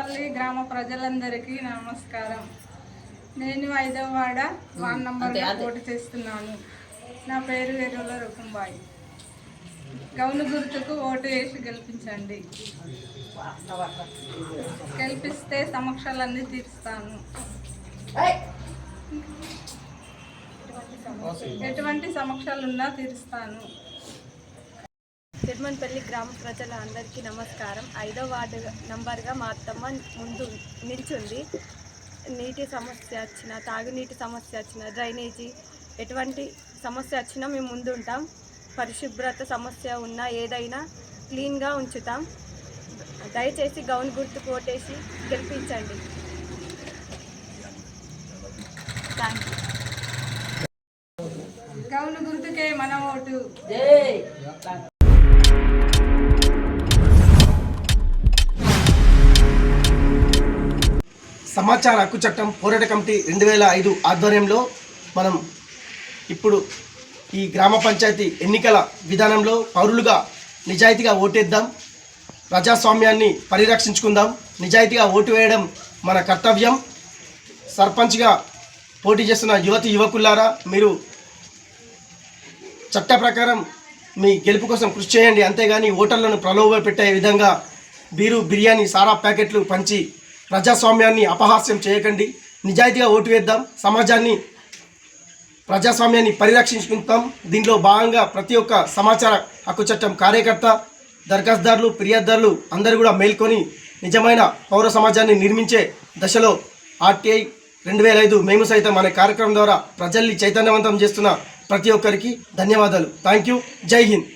తిరుమన్పల్లి గ్రామ ప్రజలందరికీ నమస్కారం. నేను 5వ వార్డ్ నంబర్గా పోటీ చేస్తున్నాను. నా పేరు వెరుల రుకుంబాయి. గౌను గుర్తుకు ఓటు వేసి గెలిపించండి. గెలిపిస్తే సమస్యలన్నీ తీరుస్తాను. ఎటువంటి సమస్యలున్నా తీరుస్తాను. తిరుమన్పల్లి గ్రామ ప్రజల అందరికీ నమస్కారం. 5వ వార్డు నంబర్గా మా అత్తమ్మ ముందు నిల్చుంది. నీటి సమస్య వచ్చినా, తాగునీటి సమస్య వచ్చినా, డ్రైనేజీ ఎటువంటి సమస్య వచ్చినా మేము ముందు ఉంటాం. పరిశుభ్రత సమస్య ఉన్నా ఏదైనా క్లీన్గా ఉంచుతాం. దయచేసి గౌను గుర్తుకు ఓటేసి గెలిపించండి. Thank you. గౌను గుర్తుకే మన ఓటు. సమాచార హక్కు చట్టం పోరాట కమిటీ 2005 ఆధ్వర్యంలో మనం ఇప్పుడు ఈ గ్రామ పంచాయతీ ఎన్నికల విధానంలో పౌరులుగా నిజాయితీగా ఓటేద్దాం, ప్రజాస్వామ్యాన్ని పరిరక్షించుకుందాం. నిజాయితీగా ఓటు వేయడం మన కర్తవ్యం. సర్పంచ్గా పోటీ చేస్తున్న యువకులారా, మీరు చట్ట ప్రకారం మీ గెలుపు కోసం కృషి చేయండి. అంతేగాని ఓటర్లను ప్రలోభ పెట్టే విధంగా బీరు, బిర్యానీ, సారా ప్యాకెట్లు పంచి ప్రజాస్వామ్యాన్ని అపహాస్యం చేయకండి. నిజాయితీగా ఓటు వేద్దాం, ప్రజాస్వామ్యాన్ని పరిరక్షించుకుంటాం. దీంట్లో భాగంగా ప్రతి ఒక్క సమాచార హక్కు చట్టం కార్యకర్త, దరఖాస్తుదారులు, ఫిర్యాదుదారులు అందరూ కూడా మేల్కొని నిజమైన పౌర సమాజాన్ని నిర్మించే దశలో RTI 2005 మేము సైతం అనే కార్యక్రమం ద్వారా ప్రజల్ని చైతన్యవంతం చేస్తున్న ప్రతి ఒక్కరికి ధన్యవాదాలు. Thank you. జై హింద్.